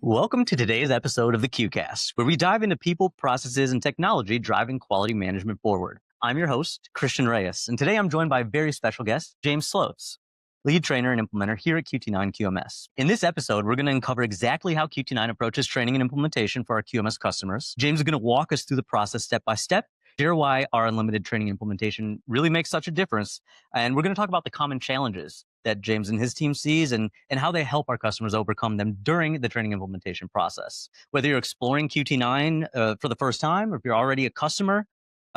Welcome to today's episode of the QCAST, where we dive into people, processes, and technology driving quality management forward. I'm your host, Christian Reyes, and today I'm joined by a very special guest, James Schloz, lead trainer and implementer here at QT9 QMS. In this episode, we're going to uncover exactly how QT9 approaches training and implementation for our QMS customers. James is going to walk us through the process step by step, share why our unlimited training implementation really makes such a difference, and we're going to talk about the common challenges that James and his team sees and how they help our customers overcome them during the training implementation process. Whether you're exploring QT9 for the first time or if you're already a customer,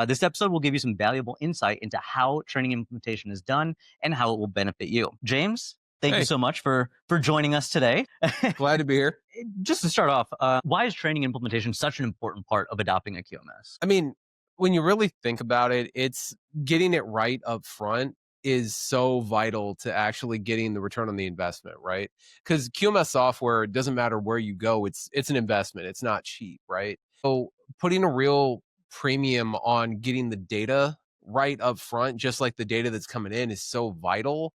this episode will give you some valuable insight into how training implementation is done and how it will benefit you. James, thank you so much for joining us today. Glad to be here. Just to start off, why is training implementation such an important part of adopting a QMS? I mean, when you really think about it, it's getting it right up front is so vital to actually getting the return on the investment, right? Because QMS software, it doesn't matter where you go, it's an investment. It's not cheap, right? So putting a real premium on getting the data right up front, just like the data that's coming in, is so vital,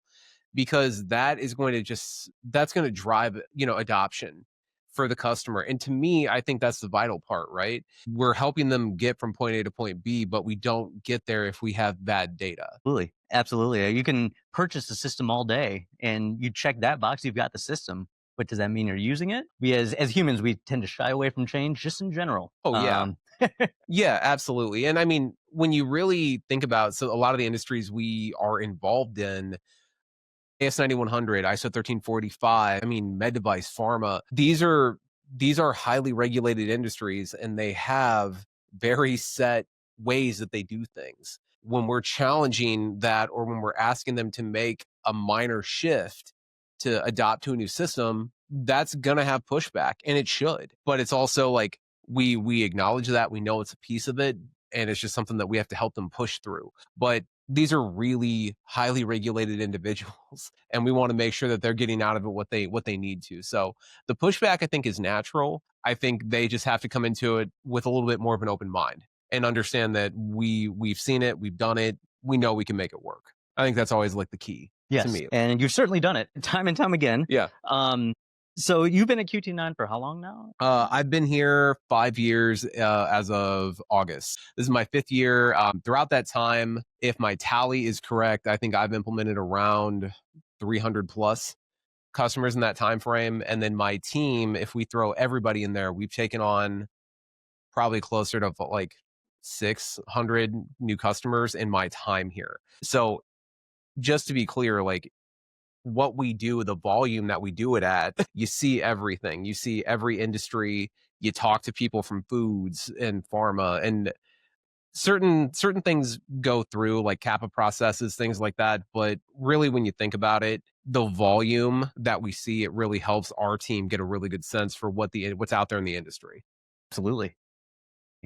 because that's going to drive, adoption for the customer. And to me, I think that's the vital part, right? We're helping them get from point A to point B, but we don't get there if we have bad data. Absolutely. You can purchase the system all day and you check that box, you've got the system. But does that mean you're using it? We as humans, we tend to shy away from change just in general. Oh, yeah. Yeah, absolutely. And I mean, when you really think about, so a lot of the industries we are involved in, AS9100, ISO 1345, I mean, med device, pharma, these are highly regulated industries, and they have very set ways that they do things. When we're challenging that, or when we're asking them to make a minor shift to adopt to a new system, that's going to have pushback, and it should. But it's also like we acknowledge that, we know it's a piece of it, and it's just something that we have to help them push through. But these are really highly regulated individuals, and we want to make sure that they're getting out of it what they need to. So the pushback, I think, is natural. I think they just have to come into it with a little bit more of an open mind and understand that we've seen it, we've done it, we know we can make it work. I think that's always like the key to me. And you've certainly done it time and time again. Yeah. So you've been at QT9 for how long now? I've been here 5 years as of August. This is my 5th year. Throughout that time, if my tally is correct, I think I've implemented around 300 plus customers in that time frame. And then my team, if we throw everybody in there, we've taken on probably closer to like 600 new customers in my time here. So just to be clear, like, what we do, the volume that we do it at, you see everything. You see every industry. You talk to people from foods and pharma, and certain things go through, like CAPA processes, things like that. But really, when you think about it, the volume that we see, it really helps our team get a really good sense for what's out there in the industry. Absolutely.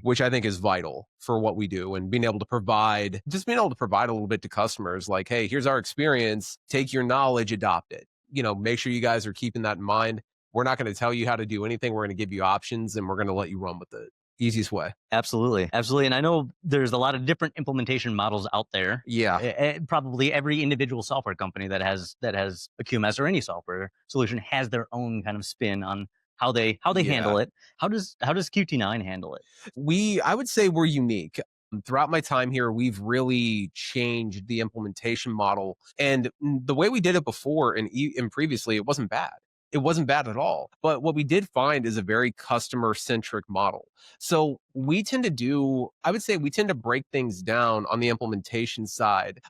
Which I think is vital for what we do, and being able to provide a little bit to customers, like, hey, here's our experience, take your knowledge, adopt it. Make sure you guys are keeping that in mind. We're not going to tell you how to do anything. We're going to give you options, and we're going to let you run with it. Easiest way. Absolutely. And I know there's a lot of different implementation models out there. Yeah. Probably every individual software company that has a QMS or any software solution has their own kind of spin on how they handle it. How does QT9 handle it? I would say we're unique. Throughout my time here, we've really changed the implementation model, and the way we did it before and previously, it wasn't bad. It wasn't bad at all. But what we did find is a very customer-centric model. So we tend to break things down on the implementation side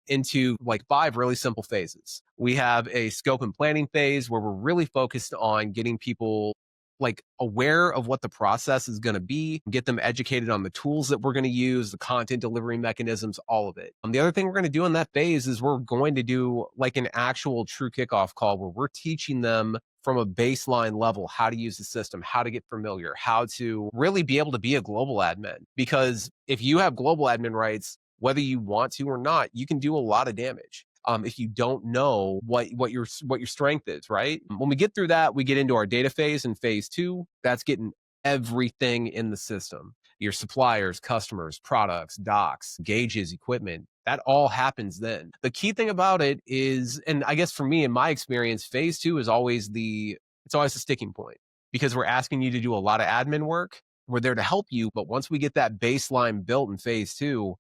into like 5 really simple phases. We have a scope and planning phase where we're really focused on getting people like aware of what the process is going to be, get them educated on the tools that we're going to use, the content delivery mechanisms, all of it. The other thing we're going to do in that phase is we're going to do like an actual true kickoff call where we're teaching them from a baseline level how to use the system, how to get familiar, how to really be able to be a global admin. Because if you have global admin rights, whether you want to or not, you can do a lot of damage. If you don't know what your strength is, right? When we get through that, we get into our data phase in phase 2. That's getting everything in the system. Your suppliers, customers, products, docs, gauges, equipment, that all happens then. The key thing about it is, and I guess for me, in my experience, phase 2 is always it's always the sticking point. because we're asking you to do a lot of admin work. We're there to help you. But once we get that baseline built in phase 2,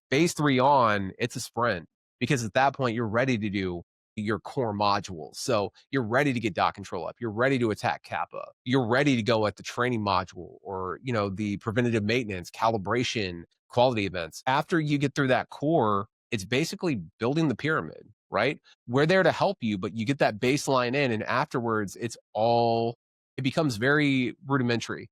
phase 3 on, it's a sprint, because at that point, you're ready to do your core modules. So you're ready to get dot control up. You're ready to attack Kappa. You're ready to go at the training module, or, the preventative maintenance, calibration, quality events. After you get through that core, it's basically building the pyramid, right? We're there to help you, but you get that baseline in, and afterwards it becomes very rudimentary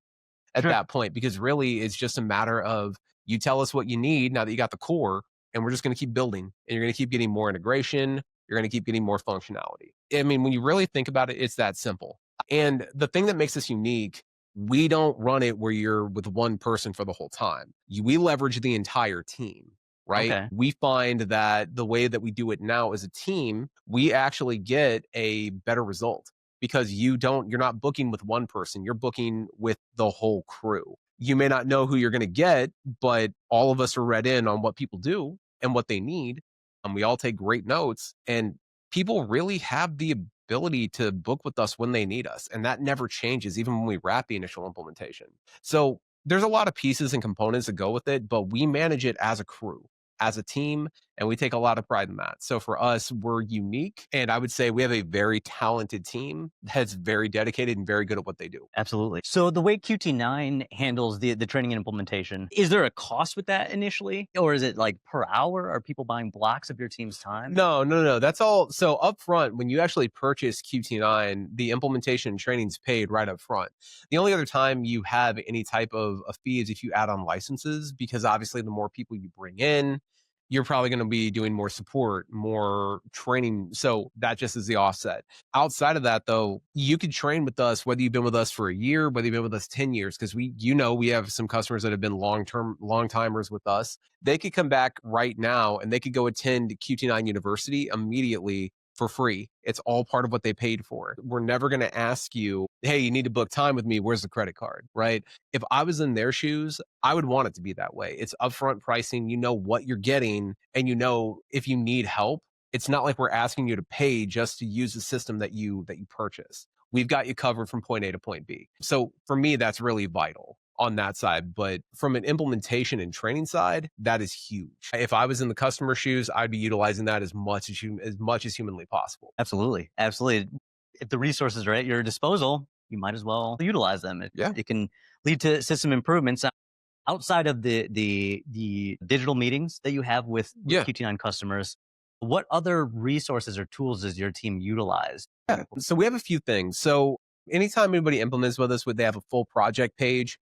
at Sure. that point, because really it's just a matter of, you tell us what you need now that you got the core, and we're just going to keep building, and you're going to keep getting more integration. You're going to keep getting more functionality. I mean, when you really think about it, it's that simple. And the thing that makes us unique, we don't run it where you're with one person for the whole time. We leverage the entire team, right? Okay. We find that the way that we do it now as a team, we actually get a better result, because you're not booking with one person, you're booking with the whole crew. You may not know who you're going to get, but all of us are read in on what people do and what they need. And we all take great notes, and people really have the ability to book with us when they need us. And that never changes, even when we wrap the initial implementation. So there's a lot of pieces and components that go with it, but we manage it as a crew, as a team, and we take a lot of pride in that. So for us, we're unique. And I would say we have a very talented team that's very dedicated and very good at what they do. Absolutely. So the way QT9 handles the training and implementation, is there a cost with that initially? Or is it like per hour? Are people buying blocks of your team's time? No. That's all. So up front, when you actually purchase QT9, the implementation and training is paid right up front. The only other time you have any type of a fee is if you add on licenses, because obviously the more people you bring in, you're probably going to be doing more support, more training. So that just is the offset. Outside of that, though, you could train with us, whether you've been with us for a year, whether you've been with us 10 years, because we have some customers that have been long timers with us. They could come back right now and they could go attend QT9 University immediately for free. It's all part of what they paid for. We're never going to ask you, hey, you need to book time with me. Where's the credit card? Right? If I was in their shoes, I would want it to be that way. It's upfront pricing. You know what you're getting, and you know if you need help. It's not like we're asking you to pay just to use the system that you purchase. We've got you covered from point A to point B. So for me, that's really vital on that side. But from an implementation and training side, that is huge. If I was in the customer shoes, I'd be utilizing that as much as humanly possible. Absolutely. Absolutely. If the resources are at your disposal, you might as well utilize them. Yeah. It can lead to system improvements. Outside of the digital meetings that you have with QT9 customers, what other resources or tools does your team utilize? Yeah. So we have a few things. So anytime anybody implements with us, they have a full project page.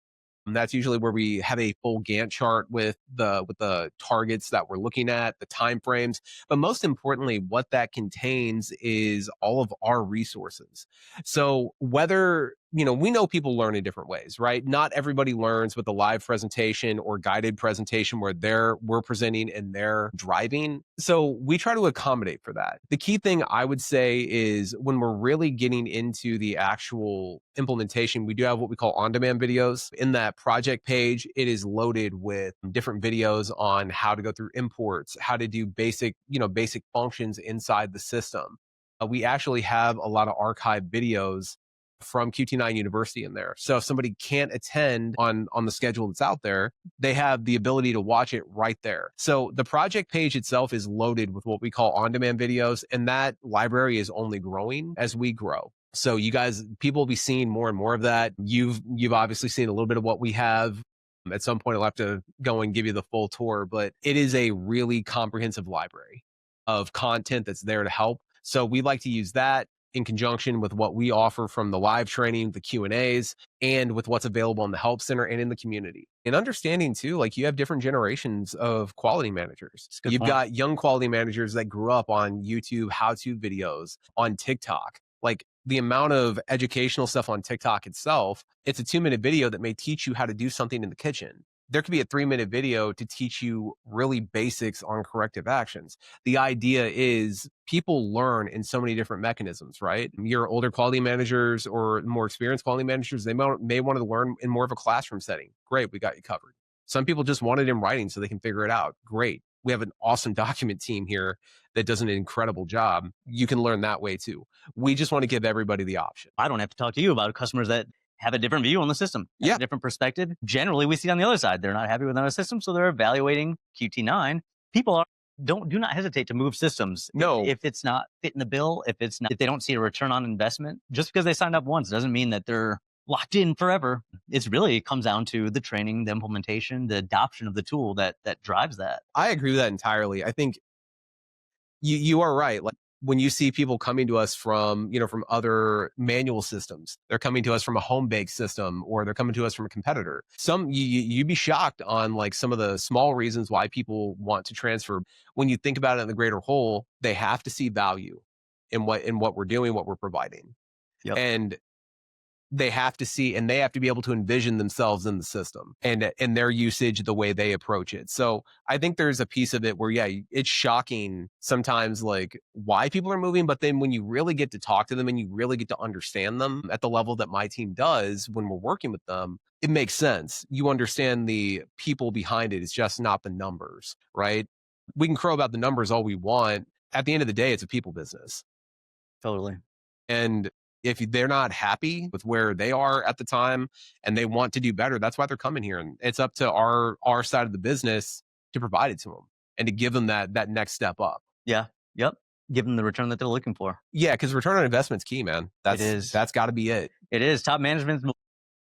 And that's usually where we have a full Gantt chart with the targets that we're looking at, the timeframes. But most importantly, what that contains is all of our resources. So whether, we know people learn in different ways, right? Not everybody learns with a live presentation or guided presentation where we're presenting and they're driving. So we try to accommodate for that. The key thing I would say is when we're really getting into the actual implementation, we do have what we call on-demand videos. In that project page, it is loaded with different videos on how to go through imports, how to do basic functions inside the system. We actually have a lot of archived videos from QT9 University in there. So if somebody can't attend on the schedule that's out there, they have the ability to watch it right there. So the project page itself is loaded with what we call on-demand videos, and that library is only growing as we grow. So people will be seeing more and more of that. You've obviously seen a little bit of what we have. At some point, I'll have to go and give you the full tour, but it is a really comprehensive library of content that's there to help. So we like to use that in conjunction with what we offer from the live training, the Q&As, and with what's available in the help center and in the community. And understanding too, like you have different generations of quality managers. You've got young quality managers that grew up on YouTube how-to videos, on TikTok. Like the amount of educational stuff on TikTok itself, it's a 2-minute video that may teach you how to do something in the kitchen. There could be a 3-minute video to teach you really basics on corrective actions. The idea is people learn in so many different mechanisms, right? Your older quality managers or more experienced quality managers, they may want to learn in more of a classroom setting. Great, we got you covered. Some people just want it in writing so they can figure it out. Great. We have an awesome document team here that does an incredible job. You can learn that way too. We just want to give everybody the option. I don't have to talk to you about customers that have a different view on the system, have Yeah. a different perspective. Generally, we see on the other side, they're not happy with another system, so they're evaluating QT9. People do not hesitate to move systems No. if it's not fitting the bill, if they don't see a return on investment. Just because they signed up once doesn't mean that they're locked in forever. It comes down to the training, the implementation, the adoption of the tool that drives that. I agree with that entirely. I think you are right. Like when you see people coming to us from, from other manual systems, they're coming to us from a home baked system, or they're coming to us from a competitor. You'd be shocked on like some of the small reasons why people want to transfer. When you think about it in the greater whole, they have to see value in what we're doing, what we're providing. Yep. And they have to see, and they have to be able to envision themselves in the system and their usage, the way they approach it. So I think there's a piece of it where, yeah, it's shocking sometimes like why people are moving. But then when you really get to talk to them and you really get to understand them at the level that my team does when we're working with them, it makes sense. You understand the people behind it. It's just not the numbers, right? We can crow about the numbers all we want. At the end of the day, it's a people business. Totally. And if they're not happy with where they are at the time and they want to do better, that's why they're coming here. And it's up to our side of the business to provide it to them and to give them that next step up. Yeah. Yep. Give them the return that they're looking for. Yeah, because return on investment's key, man. That's got to be it. It is. Top management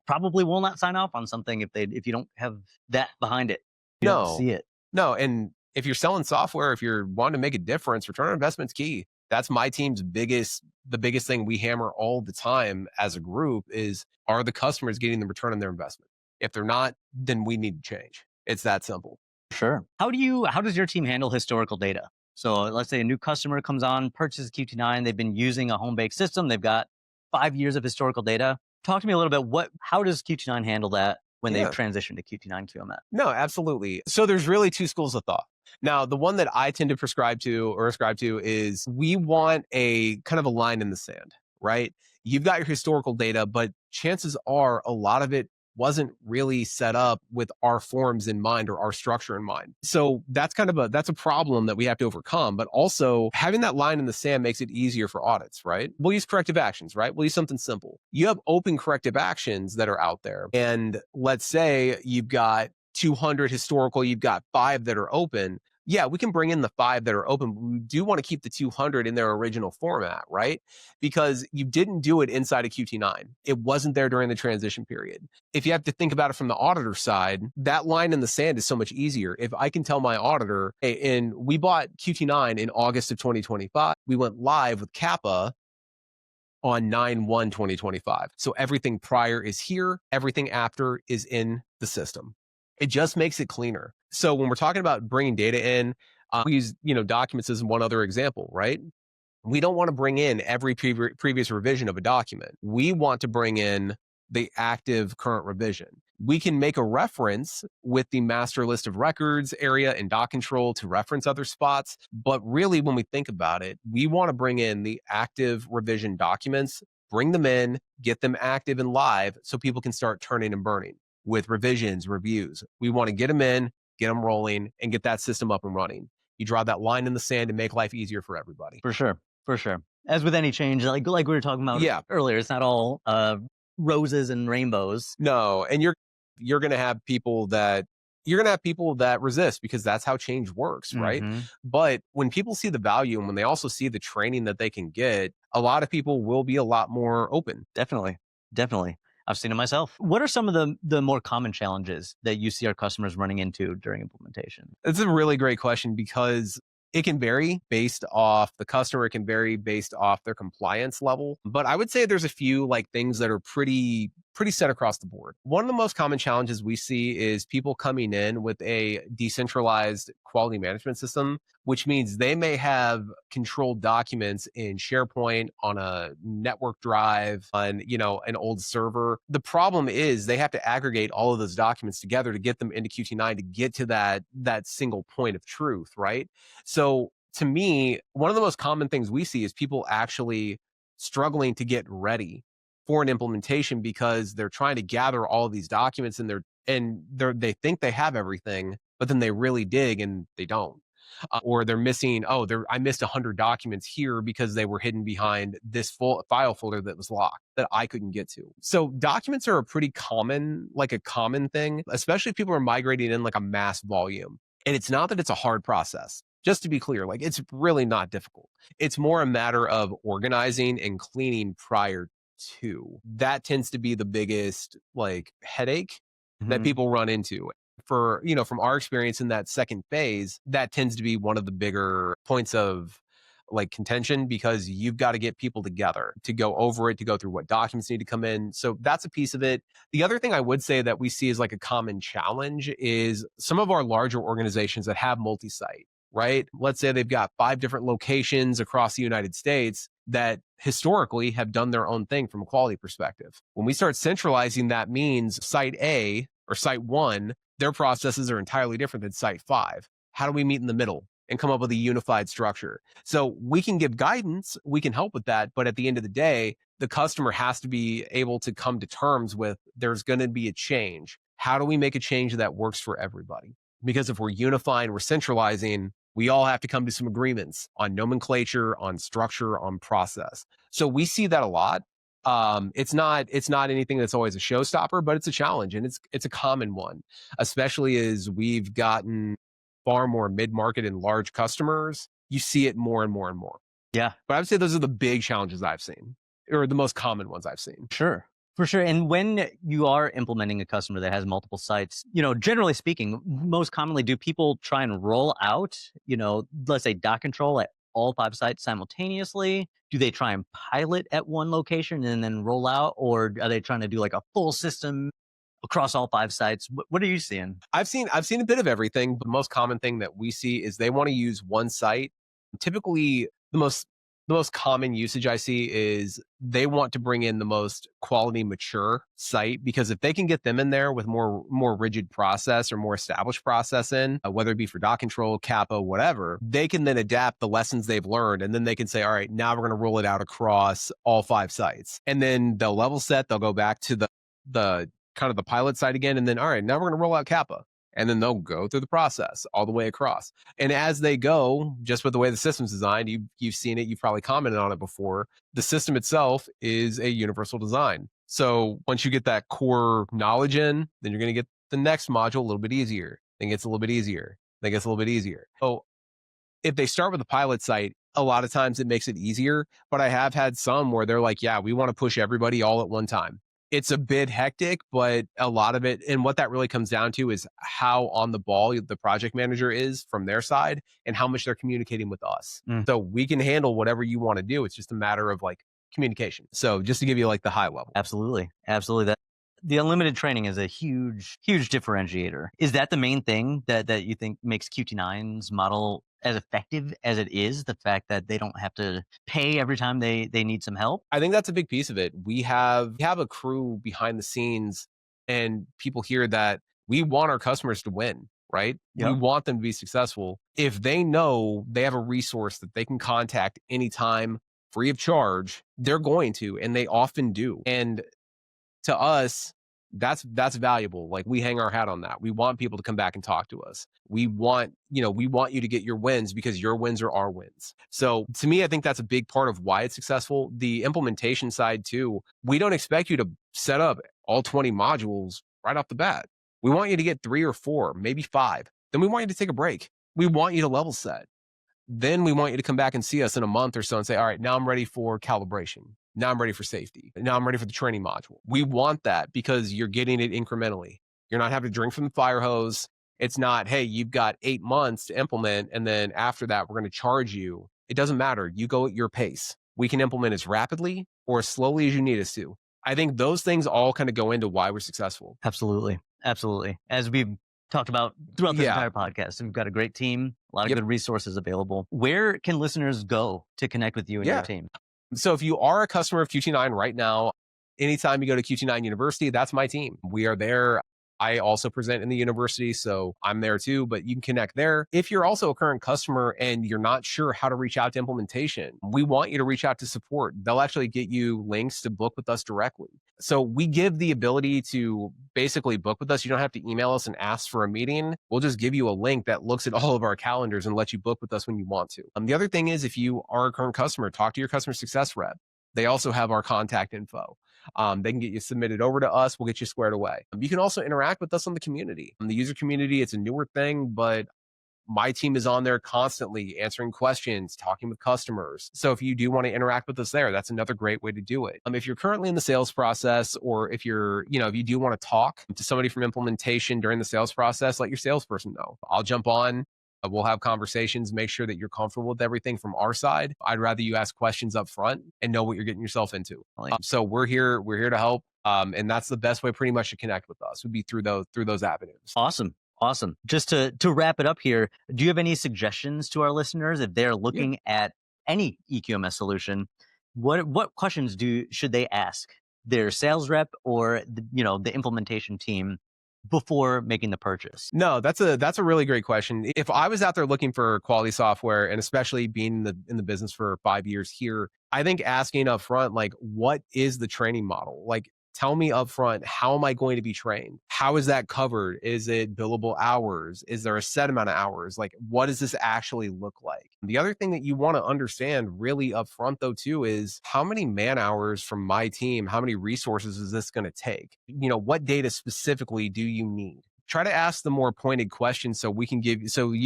probably will not sign off on something if you don't have that behind it. You don't see it. No, and if you're selling software, if you're wanting to make a difference, return on investment's key. That's my team's the biggest thing we hammer all the time as a group is, are the customers getting the return on their investment? If they're not, then we need to change. It's that simple. Sure. How does your team handle historical data? So let's say a new customer comes on, purchases QT9, they've been using a home-baked system, they've got 5 years of historical data. Talk to me a little bit, how does QT9 handle that when they've transitioned to QT9 QMS? No, absolutely. So there's really two schools of thought. Now, the one that I tend to ascribe to is we want a kind of a line in the sand, right? You've got your historical data, but chances are a lot of it wasn't really set up with our forms in mind or our structure in mind. So that's a problem that we have to overcome. But also having that line in the sand makes it easier for audits, right? We'll use corrective actions, right? We'll use something simple. You have open corrective actions that are out there. And let's say you've got 200 historical, you've got 5 that are open. Yeah, we can bring in the 5 that are open, but we do want to keep the 200 in their original format, right? Because you didn't do it inside of QT9. It wasn't there during the transition period. If you have to think about it from the auditor side, that line in the sand is so much easier. If I can tell my auditor, hey, and we bought QT9 in August of 2025, we went live with Kappa on 9/1/2025. So everything prior is here, everything after is in the system. It just makes it cleaner. So when we're talking about bringing data in, we use documents as one other example, right? We don't want to bring in every previous revision of a document. We want to bring in the active current revision. We can make a reference with the master list of records area in doc control to reference other spots. But really, when we think about it, we want to bring in the active revision documents, bring them in, get them active and live so people can start turning and burning with revisions, reviews. We want to get them in, get them rolling, and get that system up and running. You draw that line in the sand and make life easier for everybody. For sure. As with any change, like we were talking about earlier, it's not all roses and rainbows. No, and you're going to have people that resist because that's how change works, right? Mm-hmm. But when people see the value and when they also see the training that they can get, a lot of people will be a lot more open. Definitely. I've seen it myself. What are some of the more common challenges that you see our customers running into during implementation? It's a really great question because it can vary based off the customer. It can vary based off their compliance level. But I would say there's a few things that are pretty set across the board. One of the most common challenges we see is people coming in with a decentralized quality management system, which means they may have controlled documents in SharePoint on a network drive on, an old server. The problem is they have to aggregate all of those documents together to get them into QT9 to get to that single point of truth, right? So to me, one of the most common things we see is people actually struggling to get ready for an implementation because they're trying to gather all of these documents and they think they have everything, but then they really dig and they don't. or they're missing, I missed 100 documents here because they were hidden behind this full file folder that was locked that I couldn't get to. So documents are a pretty common, like a common thing, especially if people are migrating in like a mass volume. And it's not that it's a hard process. Just to be clear, like it's really not difficult. It's more a matter of organizing and cleaning prior to. That tends to be the biggest like headache that people run into. For, from our experience in that second phase, that tends to be one of the bigger points of like contention, because you've got to get people together to go over it, to go through what documents need to come in. So that's a piece of it. The other thing I would say that we see as like a common challenge is some of our larger organizations that have multi-site, right? Let's say they've got 5 different locations across the United States that historically have done their own thing from a quality perspective. When we start centralizing, that means site A or site 1, their processes are entirely different than site 5. How do we meet in the middle and come up with a unified structure? So we can give guidance, we can help with that, but at the end of the day, the customer has to be able to come to terms with there's going to be a change. How do we make a change that works for everybody? Because if we're unifying, we're centralizing, we all have to come to some agreements on nomenclature, on structure, on process. So we see that a lot. It's not anything that's always a showstopper, but it's a challenge, and it's a common one, especially as we've gotten far more mid-market and large customers. You see it more and more and more. Yeah. But I would say those are the big challenges I've seen, or the most common ones I've seen. Sure. For sure. And when you are implementing a customer that has multiple sites, generally speaking, most commonly, do people try and roll out, let's say dot control at all 5 sites simultaneously? Do they try and pilot at one location and then roll out? Or are they trying to do like a full system across all 5 sites? What are you seeing? I've seen a bit of everything, but the most common thing that we see is they want to use one site. Typically, the most common usage I see is they want to bring in the most quality mature site, because if they can get them in there with more rigid process or more established process in, whether it be for dot control, Kappa, whatever, they can then adapt the lessons they've learned, and then they can say, all right, now we're going to roll it out across all 5 sites. And then they'll level set, they'll go back to the kind of the pilot site again, and then, all right, now we're going to roll out Kappa. And then they'll go through the process all the way across. And as they go, just with the way the system's designed, you've seen it, you've probably commented on it before, the system itself is a universal design. So once you get that core knowledge in, then you're going to get the next module a little bit easier. Then it gets a little bit easier. Then it gets a little bit easier. So if they start with a pilot site, a lot of times it makes it easier. But I have had some where they're like, yeah, we want to push everybody all at one time. It's a bit hectic, but a lot of it, and what that really comes down to is how on the ball the project manager is from their side and how much they're communicating with us. So we can handle whatever you want to do. It's just a matter of like communication. So just to give you like the high level. Absolutely. The unlimited training is a huge, huge differentiator. Is that the main thing that you think makes QT9's model as effective as it is? The fact that they don't have to pay every time they need some help? I think that's a big piece of it. We have a crew behind the scenes, and people hear that we want our customers to win, right? Yep. We want them to be successful. If they know they have a resource that they can contact anytime free of charge, they're going to, and they often do. And to us, that's valuable. Like, we hang our hat on that. We want people to come back and talk to us. We want you to get your wins, because your wins are our wins. So to me, I think that's a big part of why it's successful. The implementation side too, we don't expect you to set up all 20 modules right off the bat. We want you to get 3 or 4, maybe 5. Then we want you to take a break. We want you to level set. Then we want you to come back and see us in a month or so and say, all right, now I'm ready for calibration. Now I'm ready for safety. Now I'm ready for the training module. We want that because you're getting it incrementally. You're not having to drink from the fire hose. It's not, hey, you've got 8 months to implement, and then after that, we're going to charge you. It doesn't matter. You go at your pace. We can implement as rapidly or as slowly as you need us to. I think those things all kind of go into why we're successful. Absolutely. As we've talked about throughout this entire podcast, we've got a great team, a lot of good resources available. Where can listeners go to connect with you and your team? So if you are a customer of QT9 right now, anytime you go to QT9 University, that's my team. We are there I also present in the university, so I'm there too, but you can connect there. If you're also a current customer and you're not sure how to reach out to implementation, we want you to reach out to support. They'll actually get you links to book with us directly. So we give the ability to basically book with us. You don't have to email us and ask for a meeting. We'll just give you a link that looks at all of our calendars and let you book with us when you want to. The other thing is, if you are a current customer, talk to your customer success rep. They also have our contact info. They can get you submitted over to us. We'll get you squared away. You can also interact with us on the community. The user community, it's a newer thing, but my team is on there constantly answering questions, talking with customers. So if you do want to interact with us there, that's another great way to do it. If you're currently in the sales process, or if you're, if you do want to talk to somebody from implementation during the sales process, let your salesperson know. I'll jump on. We'll have conversations, make sure that you're comfortable with everything from our side. I'd rather you ask questions up front and know what you're getting yourself into. So we're here to help. And that's the best way pretty much to connect with us, would be through those avenues. Awesome. Just to wrap it up here, do you have any suggestions to our listeners if they're looking at any EQMS solution? What questions should they ask their sales rep or the implementation team before making the purchase? No, that's a really great question. If I was out there looking for quality software, and especially being in the business for 5 years here, I think asking up front, like, what is the training model? Like, tell me up front, how am I going to be trained? How is that covered? Is it billable hours? Is there a set amount of hours? Like, what does this actually look like? The other thing that you want to understand really up front, though, too, is how many man hours from my team, how many resources is this going to take? What data specifically do you need? Try to ask the more pointed questions so you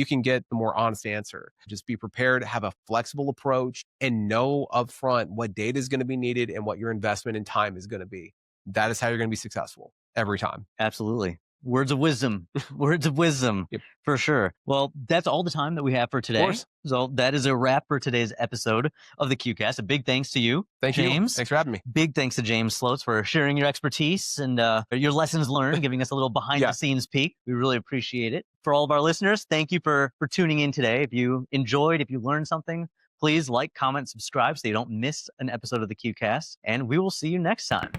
can get the more honest answer. Just be prepared, have a flexible approach, and know upfront what data is going to be needed and what your investment in time is going to be. That is how you're going to be successful every time. Absolutely. Words of wisdom. Yep. For sure. Well, that's all the time that we have for today. So that is a wrap for today's episode of the Q-CAST. A big thanks to you, James. Thanks for having me. Big thanks to James Schloz for sharing your expertise and your lessons learned, giving us a little behind-the-scenes peek. We really appreciate it. For all of our listeners, thank you for tuning in today. If you learned something, please like, comment, subscribe so you don't miss an episode of the Q-CAST. And we will see you next time.